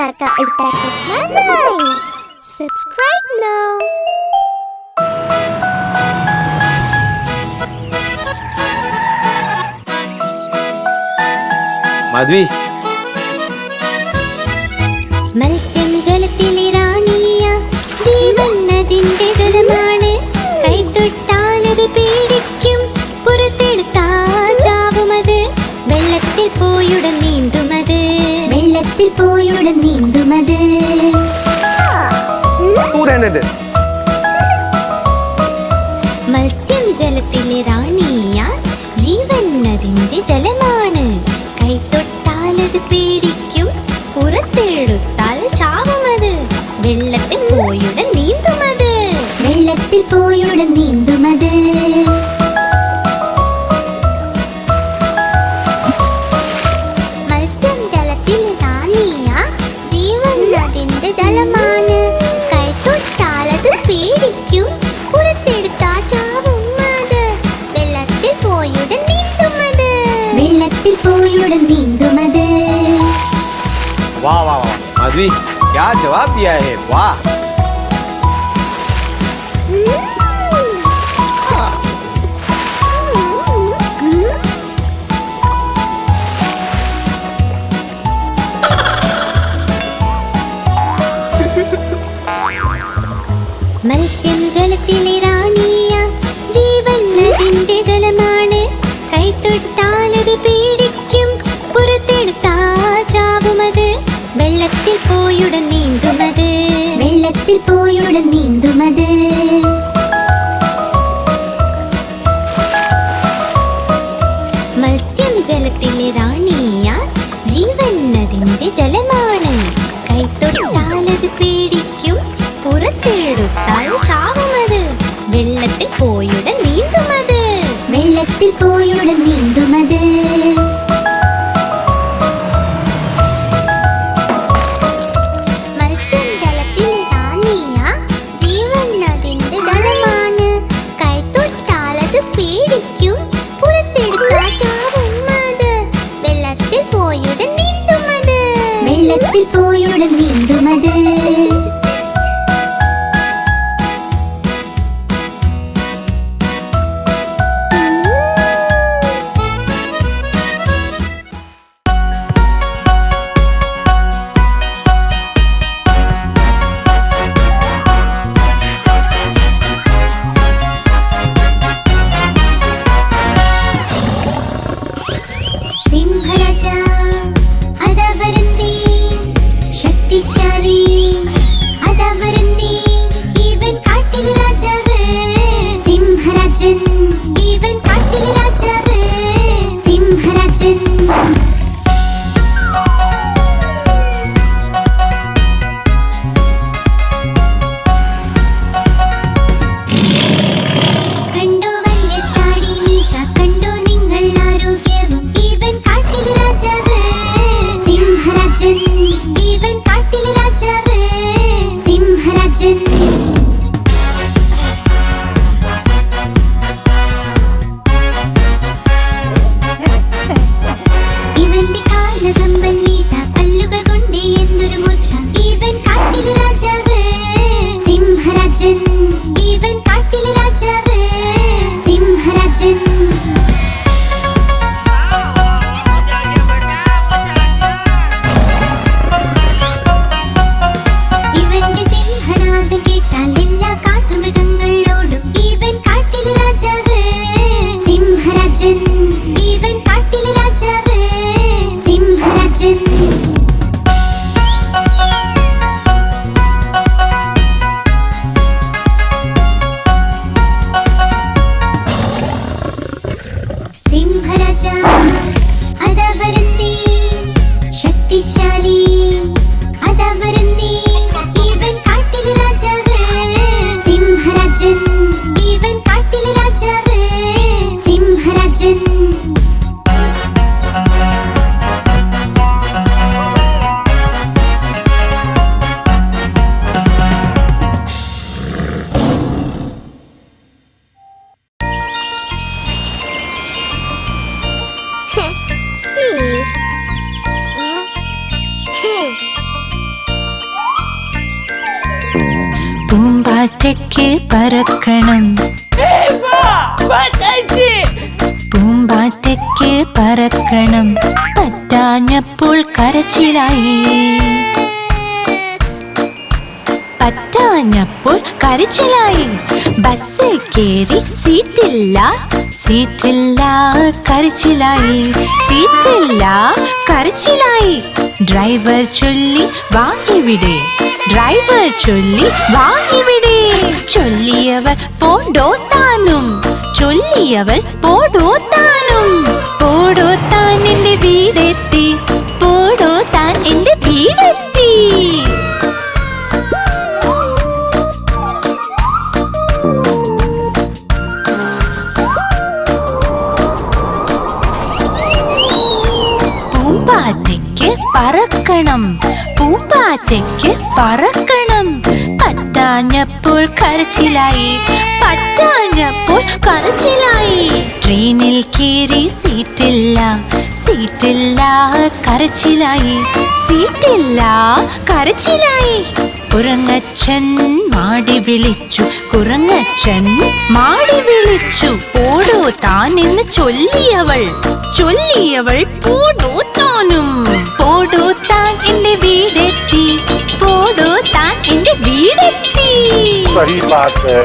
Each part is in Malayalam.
Ultra Chashma Rhymes. Subscribe now. Madhvi. മത്സ്യം ജലത്തിലെ റാണിയ ജീവൻ അതിന്റെ ജലമാണ് കൈതൊട്ടാലത് പേടിക്കും പുറത്തെടുത്താൽ ചാവുമത് വെള്ളത്തിൽ പോയുടൻ നീന്തുമത് വെള്ളത്തിൽ പോയുടൻ നീന്തുമത് മത്സ്യം ജലത്തിലെ റാണിയ ജീവൻ അതിന്റെ ജലമാണ് കൈതൊട്ടാലത് പേടിക്കും പുറത്തെടുത്താൽ ചാവുമത് വെള്ളത്തിൽ പോയുടൻ നീന്തുമത് വെള്ളത്തിൽ പോയുടൻ നീന്തുമത് മത്സ്യം ജലത്തിൽ റാണിയ ജീവൻ അതിന്റെ ജലമാണ് കൈതൊട്ടാലത് പേടിക്കും പുറത്തെടുത്താൽ ചാവുമത് വെള്ളത്തിൽ പോയുടൻ നീന്തുമത് വെള്ളത്തിൽ പോയുടൻ നീന്തുമത് वाह वाह वाह माधवी क्या जवाब दिया है वाह മത്സ്യം ജലത്തിലെ റാണിയ ജീവൻ അതിന്റെ ജലമാണ് കൈതൊട്ടാലത് പേടിക്കും പുറത്തെടുത്താൽ ചാവുമത് വെള്ളത്തിൽ പോയുടൻ നീന്തുമത് വെള്ളത്തിൽ പോയുടൻ നീന്തുമത് മത്സ്യം ജലത്തിലെ റാണിയ ജീവൻ അതിന്റെ ജലമാണ് കൈതൊട്ടാലത് പേടിക്കും പുറത്തെടുത്താൽ ചാവുമത് വെള്ളത്തിൽ പോയുടൻ നീന്തുമത് വെള്ളത്തിൽ പോയുടൻ നീന്തുമത് വെള്ളത്തിൽ പോയുടൻ നീന്തുമത് പൂമ്പാറ്റയ്ക്ക് പറക്കണം, പൂമ്പാറ്റയ്ക്ക് പറക്കണം, പറ്റാഞ്ഞപ്പോൾ കരച്ചിലായി, പറ്റാഞ്ഞപ്പോൾ കരച്ചിലായി. ബസ്സിൽ കേറി സീറ്റില്ല, സീറ്റില്ല കരച്ചിലായി, സീറ്റില്ല കരച്ചിലായി. ഡ്രൈവർ ചൊല്ലി വാ ഇവിടെ, ഡ്രൈവർ ചൊല്ലി വാ ഇവിടെ. ചൊല്ലിയവൾ പോടോ താനും, ചൊല്ലിയവൾ പോടോ താനും. പോടോ താൻ എന്റെ വീടെത്തി, പോടോ താൻ എന്റെ വീടെത്തി. പൂമ്പാറ്റയ്ക്ക് പറക്കണം, പൂമ്പാറ്റയ്ക്ക് പറക്കണം, പറ്റാഞ്ഞപ്പോൾ കരച്ചിലായി, പറ്റാഞ്ഞപ്പോൾ കരച്ചിലായി. ട്രെയിനിൽ കയറി സീറ്റില്ല, സീറ്റില്ല കരച്ചിലായി, സീറ്റില്ല കരച്ചിലായി. കുരങ്ങച്ചൻ മാടി വിളിച്ചു, കുരങ്ങച്ചൻ മാടി വിളിച്ചു. പോടോ താൻ എന്ന് ചൊല്ലിയവൾ, ചൊല്ലിയവൾ പോടോ താനും. പോടോ താൻ എന്റെ വീടെത്തി, പോടോ താൻ എന്റെ വീടെത്തി. सही बात है।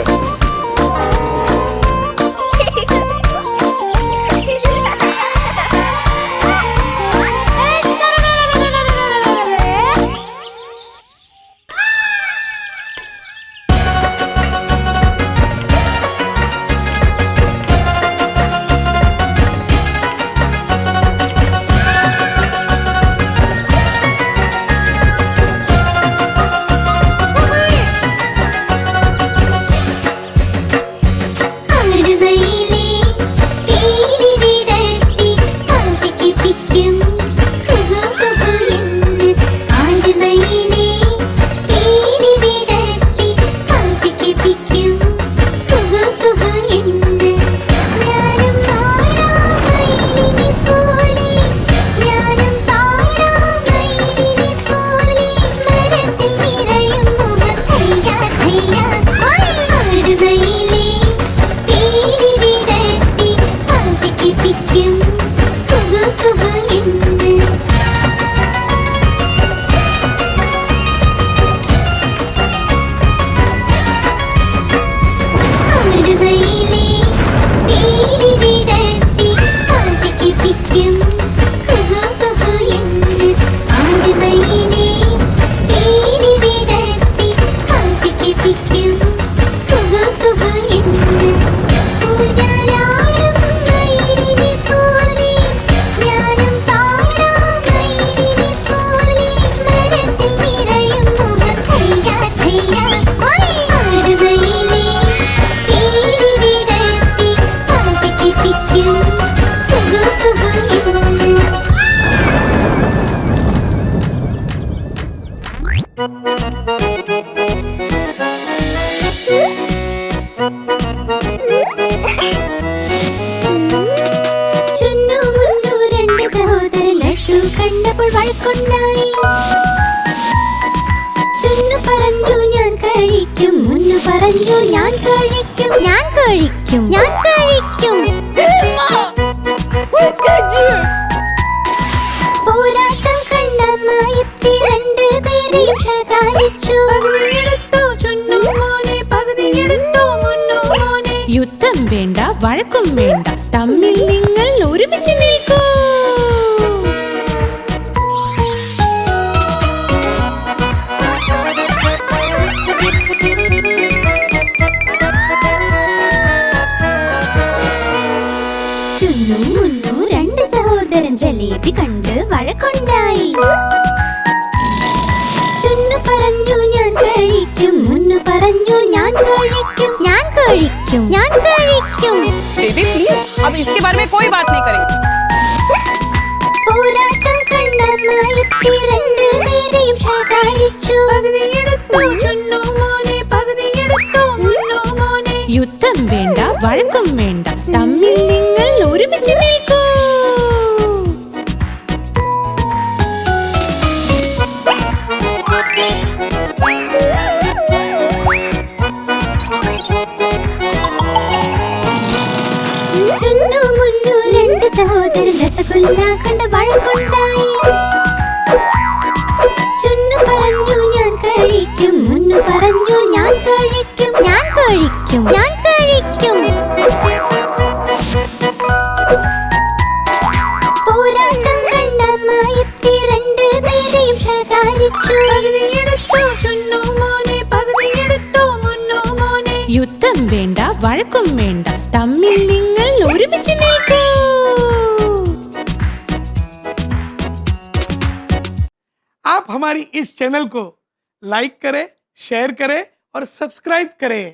കണ്ടപ്പോൾ വഴക്കുണ്ടായി. ചുന്നു പറഞ്ഞു ഞാൻ കഴിക്കും, മുന്നു പറഞ്ഞു ഞാൻ കഴിക്കും, ഞാൻ കഴിക്കും, ഞാൻ കഴിക്കും. പോരാട്ടം കണ്ടമായെത്തി രണ്ടുപേരെയും ശകാരിച്ചു. യുദ്ധം വേണ്ട, വഴക്കും വേണ്ട, തമ്മിൽ നിങ്ങൾ ഒരുമിച്ച് നിൽക്കൂ. ചുന്നു മുന്നു രണ്ട് സഹോദരൻ ജലേബി കണ്ട് വഴക്കുണ്ടായി. ചുന്നു പറഞ്ഞു ഞാൻ കഴിക്കും, മുന്നു പറഞ്ഞു ഞാൻ കഴിക്കും, ഞാൻ കഴിക്കും, ഞാൻ കഴിക്കും. बेबी प्लीज, अब इसके बारे में कोई बात नहीं करेंगे. പോരാട്ടം കണ്ടമായെത്തി രണ്ടുപേരെയും ശകാരിച്ചു. യുദ്ധം വേണ്ട, വഴക്കും വേണ്ട, തമ്മിൽ നിങ്ങൾ ഒരുമിച്ച് നിൽക്കൂ. സഹോദരൻ രസഗുല്ല കൊണ്ട് വഴക്കുണ്ടായി. ചുന്നു പറഞ്ഞു ഞാൻ കഴിക്കും, മുന്നു പറഞ്ഞു ഞാൻ കഴിക്കും, ഞാൻ കഴിക്കും, ഞാൻ കഴിക്കും. പോരാട്ടം കണ്ട അമ്മായിത്തി രണ്ടുപേരെയും ശകാരിച്ചു. യുദ്ധം വേണ്ട, വഴക്കും വേണ്ട, തമ്മിൽ നിങ്ങൾ ഒരുമിച്ച് നിൽക്കൂ. आप हमारी इस चैनल को लाइक करें, शेयर करें और सब्सक्राइब करें।